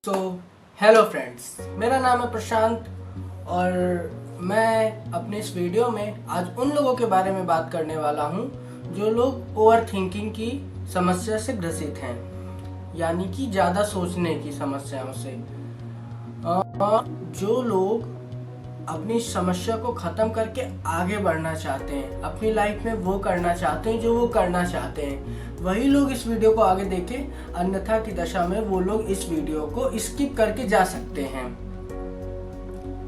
तो hello friends, मेरा नाम है प्रशांत और मैं अपने इस वीडियो में आज उन लोगों के बारे में बात करने वाला हूं जो लोग ओवर थिंकिंग की समस्या से ग्रसित हैं, यानी कि ज़्यादा सोचने की समस्याओं से। और जो लोग अपनी समस्या को ख़त्म करके आगे बढ़ना चाहते हैं, अपनी लाइफ में वो करना चाहते हैं जो वो करना चाहते हैं, वही लोग इस वीडियो को आगे देखें। अन्यथा की दशा में वो लोग इस वीडियो को स्किप करके जा सकते हैं।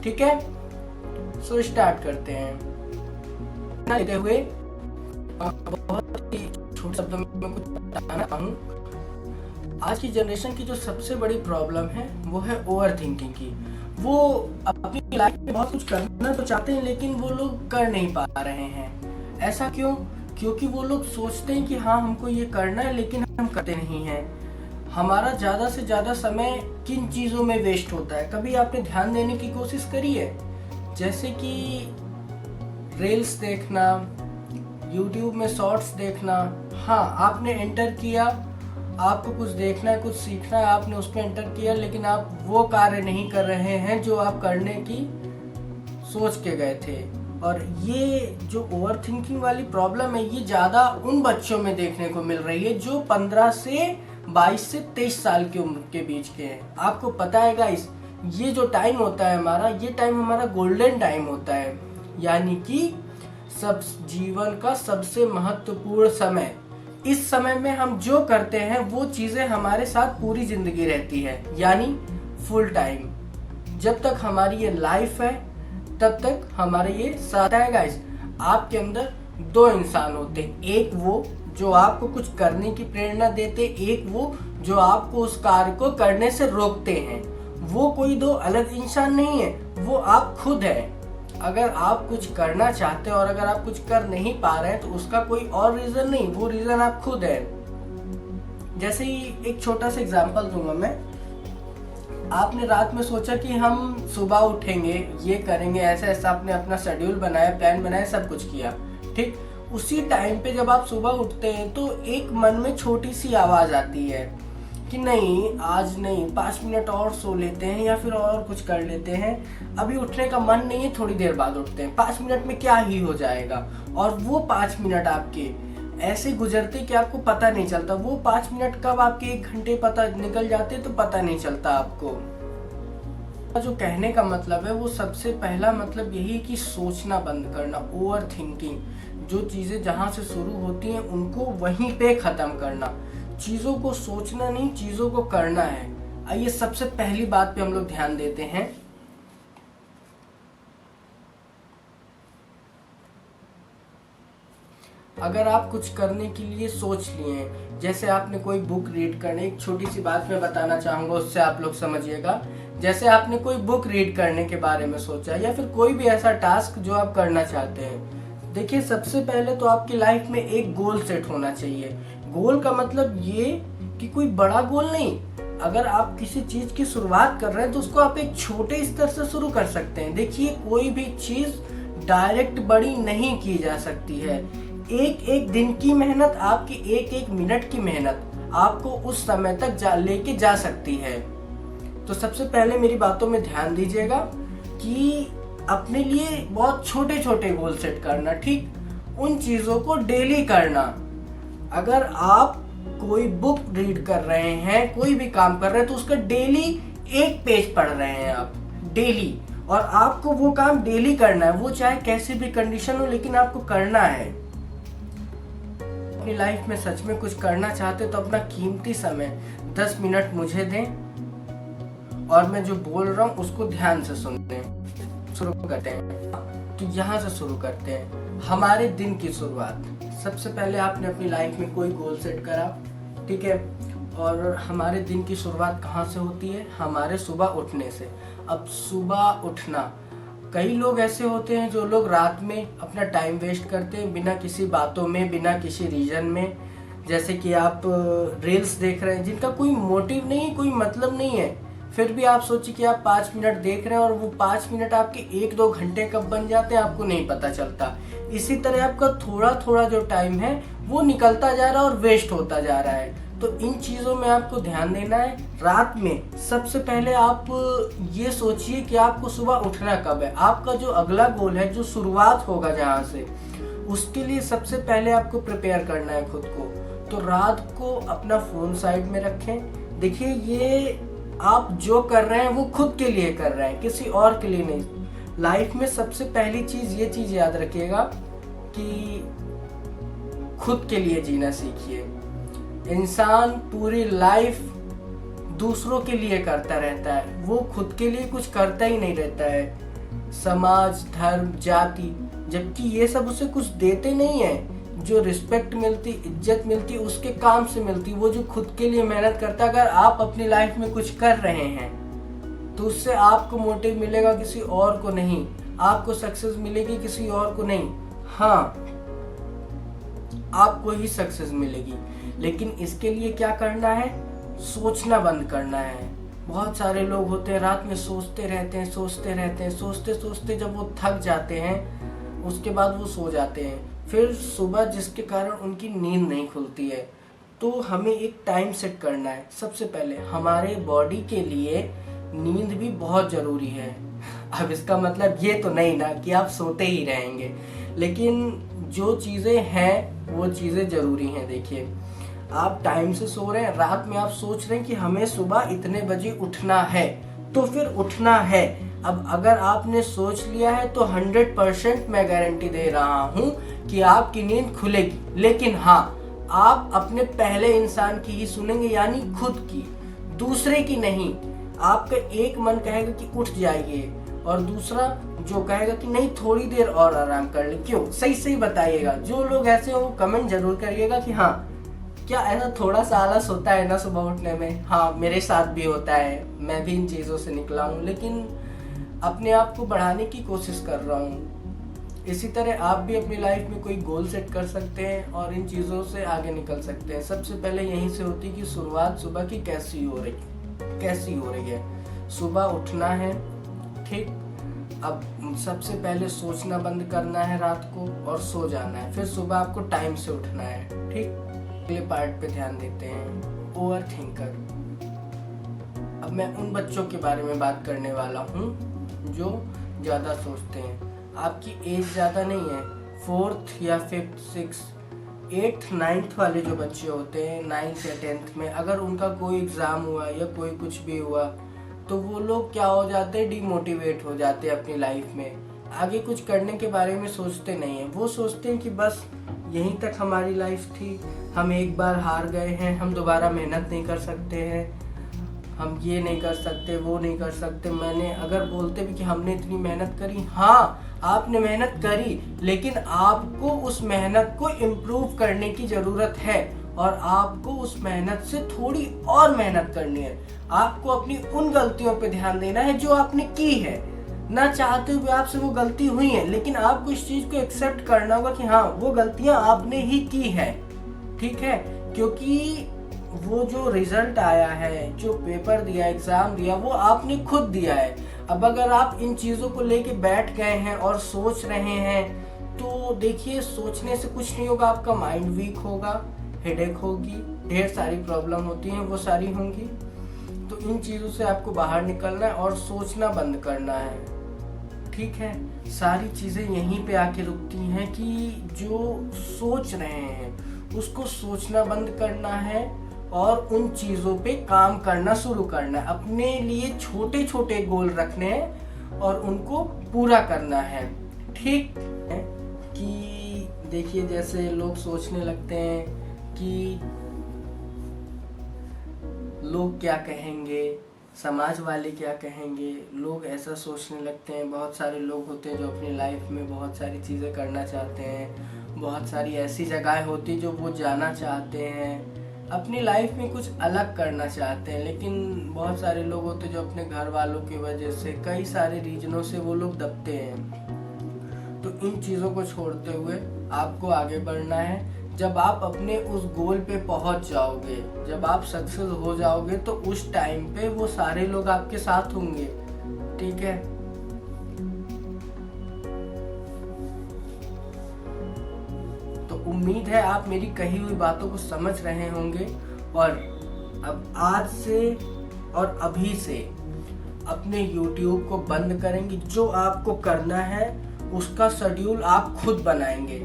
ठीक है, सो स्टार्ट करते हैं। लेते हुए बहुत ही छोटे शब्दों में कुछ बताना चाहूँ। आज की जनरेशन की जो सबसे बड़ी प्रॉब्लम है वो है ओवर थिंकिंग की। वो अपनी लाइफ में बहुत कुछ करना तो चाहते हैं लेकिन वो लोग कर नहीं पा रहे हैं। ऐसा क्यों? क्योंकि वो लोग सोचते हैं कि हाँ हमको ये करना है, लेकिन हम करते नहीं हैं। हमारा ज़्यादा से ज़्यादा समय किन चीज़ों में वेस्ट होता है, कभी आपने ध्यान देने की कोशिश करी है? जैसे कि रील्स देखना, यूट्यूब में शॉर्ट्स देखना। हाँ, आपने एंटर किया, आपको कुछ देखना है, कुछ सीखना है, आपने उस पर एंटर किया, लेकिन आप वो कार्य नहीं कर रहे हैं जो आप करने की सोच के गए थे। और ये जो ओवर थिंकिंग वाली प्रॉब्लम है, ये ज़्यादा उन बच्चों में देखने को मिल रही है जो 15 से 22 से 23 साल की उम्र के बीच के हैं। आपको पता है गाइस, ये जो टाइम होता है हमारा, ये टाइम हमारा गोल्डन टाइम होता है, यानी कि सब जीवन का सबसे महत्वपूर्ण समय। इस समय में हम जो करते हैं वो चीज़ें हमारे साथ पूरी ज़िंदगी रहती है, यानी फुल टाइम। जब तक हमारी ये लाइफ है तब तक हमारे ये साथ है। गाइस, आपके अंदर दो इंसान होते हैं, एक वो जो आपको कुछ करने की प्रेरणा देते, एक वो जो आपको उस कार्य को करने से रोकते हैं। वो कोई दो अलग इंसान नहीं है, वो आप खुद हैं। अगर आप कुछ करना चाहते हैं और अगर आप कुछ कर नहीं पा रहे हैं तो उसका कोई और रीजन नहीं, वो रीजन आप खुद हैं। जैसे ही एक छोटा सा एग्जांपल दूंगा मैं। आपने रात में सोचा कि हम सुबह उठेंगे, ये करेंगे, ऐसा ऐसा आपने अपना शेड्यूल बनाया, प्लान बनाया, सब कुछ किया। ठीक उसी टाइम पे जब आप सुबह उठते हैं तो एक मन में छोटी सी आवाज आती है कि नहीं, आज नहीं, 5 मिनट और सो लेते हैं या फिर और कुछ कर लेते हैं, अभी उठने का मन नहीं है, थोड़ी देर बाद उठते हैं, 5 मिनट में क्या ही हो जाएगा। और वो 5 मिनट आपके ऐसे गुजरते कि आपको पता नहीं चलता। वो 5 मिनट कब आपके 1 घंटे पता निकल जाते तो पता नहीं चलता आपको। जो कहने का मतलब है वो सबसे पहला मतलब यही कि सोचना बंद करना, ओवर थिंकिंग। जो चीज़ें जहाँ से शुरू होती हैं उनको वहीं पे ख़त्म करना। चीज़ों को सोचना नहीं, चीज़ों को करना है। आइए सबसे पहली बात पे हम लोग ध्यान देते हैं। अगर आप कुछ करने के लिए सोच लिए हैं, जैसे आपने कोई बुक रीड करने, एक छोटी सी बात मैं बताना चाहूँगा, उससे आप लोग समझिएगा। जैसे आपने कोई बुक रीड करने के बारे में सोचा या फिर कोई भी ऐसा टास्क जो आप करना चाहते हैं, देखिए सबसे पहले तो आपकी लाइफ में एक गोल सेट होना चाहिए। गोल का मतलब ये कि कोई बड़ा गोल नहीं। अगर आप किसी चीज़ की शुरुआत कर रहे हैं तो उसको आप एक छोटे स्तर से शुरू कर सकते हैं। देखिए, कोई भी चीज़ डायरेक्ट बड़ी नहीं की जा सकती है। एक एक दिन की मेहनत, आपकी एक एक मिनट की मेहनत आपको उस समय तक लेके जा सकती है। तो सबसे पहले मेरी बातों में ध्यान दीजिएगा कि अपने लिए बहुत छोटे छोटे गोल सेट करना। ठीक उन चीज़ों को डेली करना। अगर आप कोई बुक रीड कर रहे हैं, कोई भी काम कर रहे हैं, तो उसका डेली एक पेज पढ़ रहे हैं आप डेली, और आपको वो काम डेली करना है, वो चाहे कैसी भी कंडीशन हो, लेकिन आपको करना है। अपनी लाइफ में सच में कुछ करना चाहते तो अपना कीमती समय 10 मिनट मुझे दें और मैं जो बोल रहा हूँ उसको ध्यान से सुनते हैं। शुरू करते हैं, तो यहाँ से शुरू करते हैं हमारे दिन की शुरुआत। सबसे पहले आपने अपनी लाइफ में कोई गोल सेट करा, ठीक है, और हमारे दिन की शुरुआत कहाँ से होती है? हमारे सुबह उठने से। अब सुबह उठना, कई लोग ऐसे होते हैं जो लोग रात में अपना टाइम वेस्ट करते हैं बिना किसी बातों में, बिना किसी रीजन में। जैसे कि आप रील्स देख रहे हैं जिनका कोई मोटिव नहीं, कोई मतलब नहीं है, फिर भी आप सोचिए कि आप 5 मिनट देख रहे हैं और वो 5 मिनट आपके 1-2 घंटे कब बन जाते हैं आपको नहीं पता चलता। इसी तरह आपका थोड़ा थोड़ा जो टाइम है वो निकलता जा रहा है और वेस्ट होता जा रहा है। तो इन चीज़ों में आपको ध्यान देना है। रात में सबसे पहले आप ये सोचिए कि आपको सुबह उठना कब है। आपका जो अगला गोल है, जो शुरुआत होगा जहाँ से, उसके लिए सबसे पहले आपको प्रिपेयर करना है खुद को। तो रात को अपना फ़ोन साइड में रखें। देखिए, ये आप जो कर रहे हैं वो खुद के लिए कर रहे हैं, किसी और के लिए नहीं। लाइफ में सबसे पहली चीज़ ये चीज़ याद रखिएगा कि खुद के लिए जीना सीखिए। इंसान पूरी लाइफ दूसरों के लिए करता रहता है, वो खुद के लिए कुछ करता ही नहीं रहता है। समाज, धर्म, जाति, जबकि ये सब उसे कुछ देते नहीं है। जो रिस्पेक्ट मिलती, इज्जत मिलती, उसके काम से मिलती, वो जो खुद के लिए मेहनत करता है। अगर आप अपनी लाइफ में कुछ कर रहे हैं तो उससे आपको मोटिव मिलेगा, किसी और को नहीं। आपको सक्सेस मिलेगी, किसी और को नहीं। हाँ, आपको ही सक्सेस मिलेगी, लेकिन इसके लिए क्या करना है? सोचना बंद करना है। बहुत सारे लोग होते हैं, रात में सोचते रहते हैं, सोचते सोचते जब वो थक जाते हैं, उसके बाद वो सो जाते हैं। फिर सुबह जिसके कारण उनकी नींद नहीं खुलती है। तो हमें एक टाइम सेट करना है। सबसे पहले हमारे बॉडी के लिए नींद भी बहुत ज़रूरी है। अब इसका मतलब ये तो नहीं ना कि आप सोते ही रहेंगे, लेकिन जो चीज़ें हैं वो चीज़ें ज़रूरी हैं। देखिए, आप टाइम से सो रहे हैं, रात में आप सोच रहे हैं कि हमें सुबह इतने बजे उठना है, तो फिर उठना है। अब अगर आपने सोच लिया है तो 100% मैं गारंटी दे रहा हूँ कि आपकी नींद खुलेगी। लेकिन हाँ, आप अपने पहले इंसान की ही सुनेंगे, यानी खुद की, दूसरे की नहीं। आपका एक मन कहेगा कि उठ जाइए, और दूसरा जो कहेगा कि नहीं, थोड़ी देर और आराम कर ले। क्यों? सही सही बताइएगा। जो लोग ऐसे हो कमेंट जरूर करिएगा कि हाँ, क्या ऐसा थोड़ा सा आलस होता है ना सुबह उठने में? हाँ, मेरे साथ भी होता है, मैं भी इन चीज़ों से निकला हूँ, लेकिन अपने आप को बढ़ाने की कोशिश कर रहा हूँ। इसी तरह आप भी अपनी लाइफ में कोई गोल सेट कर सकते हैं और इन चीज़ों से आगे निकल सकते हैं। सबसे पहले यहीं से होती है कि शुरुआत सुबह की कैसी हो रही है। सुबह उठना है, ठीक। अब सबसे पहले सोचना बंद करना है रात को, और सो जाना है। फिर सुबह आपको टाइम से उठना है, ठीक। अगले पार्ट पे ध्यान देते हैं, ओवर थिंकर। अब मैं उन बच्चों के बारे में बात करने वाला हूँ जो ज़्यादा सोचते हैं। आपकी एज ज़्यादा नहीं है, 4th या 5th, 6th, 8th, 9th वाले जो बच्चे होते हैं, 9th या 10th में, अगर उनका कोई एग्ज़ाम हुआ या कोई कुछ भी हुआ, तो वो लोग क्या हो जाते हैं? डिमोटिवेट हो जाते हैं अपनी लाइफ में। आगे कुछ करने के बारे में सोचते नहीं हैं। वो सोचते हैं कि बस यहीं तक हमारी लाइफ थी, हम एक बार हार गए हैं, हम दोबारा मेहनत नहीं कर सकते हैं, हम ये नहीं कर सकते, वो नहीं कर सकते। मैंने अगर बोलते भी कि हमने इतनी मेहनत करी, हाँ आपने मेहनत करी, लेकिन आपको उस मेहनत को इम्प्रूव करने की ज़रूरत है, और आपको उस मेहनत से थोड़ी और मेहनत करनी है। आपको अपनी उन गलतियों पे ध्यान देना है जो आपने की है। ना चाहते हुए आपसे वो गलती हुई है, लेकिन आपको इस चीज़ को एक्सेप्ट करना होगा कि हाँ, वो गलतियाँ आपने ही की है, ठीक है। क्योंकि वो जो रिजल्ट आया है, जो पेपर दिया, एग्ज़ाम दिया, वो आपने खुद दिया है। अब अगर आप इन चीज़ों को लेके बैठ गए हैं और सोच रहे हैं, तो देखिए, सोचने से कुछ नहीं होगा। आपका माइंड वीक होगा, हेडेक होगी, ढेर सारी प्रॉब्लम होती हैं, वो सारी होंगी। तो इन चीज़ों से आपको बाहर निकलना है और सोचना बंद करना है, ठीक है। सारी चीज़ें यहीं पे आके रुकती हैं कि जो सोच रहे हैं उसको सोचना बंद करना है और उन चीज़ों पे काम करना शुरू करना है। अपने लिए छोटे छोटे गोल रखने हैं और उनको पूरा करना है, ठीक है। कि देखिए, जैसे लोग सोचने लगते हैं कि लोग क्या कहेंगे, समाज वाले क्या कहेंगे, लोग ऐसा सोचने लगते हैं। बहुत सारे लोग होते हैं जो अपनी लाइफ में बहुत सारी चीज़ें करना चाहते हैं, बहुत सारी ऐसी जगह होती है जो वो जाना चाहते हैं, अपनी लाइफ में कुछ अलग करना चाहते हैं, लेकिन बहुत सारे लोग होते हैं जो अपने घर वालों की वजह से, कई सारे रीजनों से वो लोग दबते हैं। तो इन चीज़ों को छोड़ते हुए आपको आगे बढ़ना है। जब आप अपने उस गोल पे पहुंच जाओगे, जब आप सक्सेस हो जाओगे, तो उस टाइम पे वो सारे लोग आपके साथ होंगे, ठीक है। तो उम्मीद है आप मेरी कही हुई बातों को समझ रहे होंगे और अब आज से और अभी से अपने YouTube को बंद करेंगे। जो आपको करना है उसका शेड्यूल आप खुद बनाएंगे।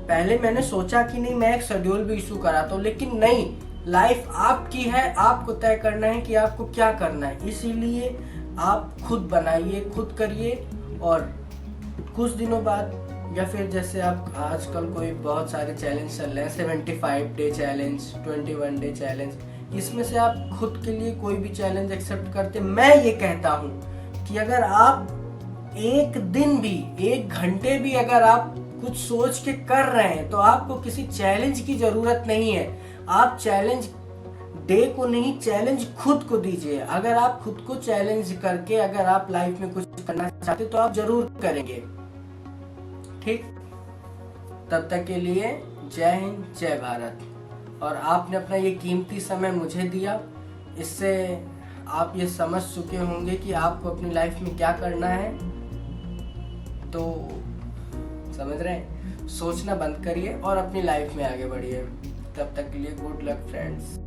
पहले मैंने सोचा कि नहीं, मैं एक शेड्यूल भी इशू कराता हूँ, लेकिन नहीं, लाइफ आपकी है, आपको तय करना है कि आपको क्या करना है। इसीलिए आप खुद बनाइए, खुद करिए। और कुछ दिनों बाद या फिर जैसे आप आजकल कोई बहुत सारे चैलेंज चल रहे हैं, 75 डे चैलेंज, 21 डे चैलेंज, इसमें से आप खुद के लिए कोई भी चैलेंज एक्सेप्ट करते। मैं ये कहता हूँ कि अगर आप एक दिन भी, 1 घंटे भी अगर आप कुछ सोच के कर रहे हैं तो आपको किसी चैलेंज की जरूरत नहीं है। आप चैलेंज डे को नहीं, चैलेंज खुद को दीजिए। अगर आप खुद को चैलेंज करके अगर आप लाइफ में कुछ करना चाहते तो आप जरूर करेंगे। ठीक, तब तक के लिए जय हिंद, जय भारत। और आपने अपना ये कीमती समय मुझे दिया, इससे आप ये समझ चुके होंगे कि आपको अपनी लाइफ में क्या करना है। तो समझ रहे हैं, सोचना बंद करिए और अपनी लाइफ में आगे बढ़िए। तब तक के लिए गुड लक फ्रेंड्स।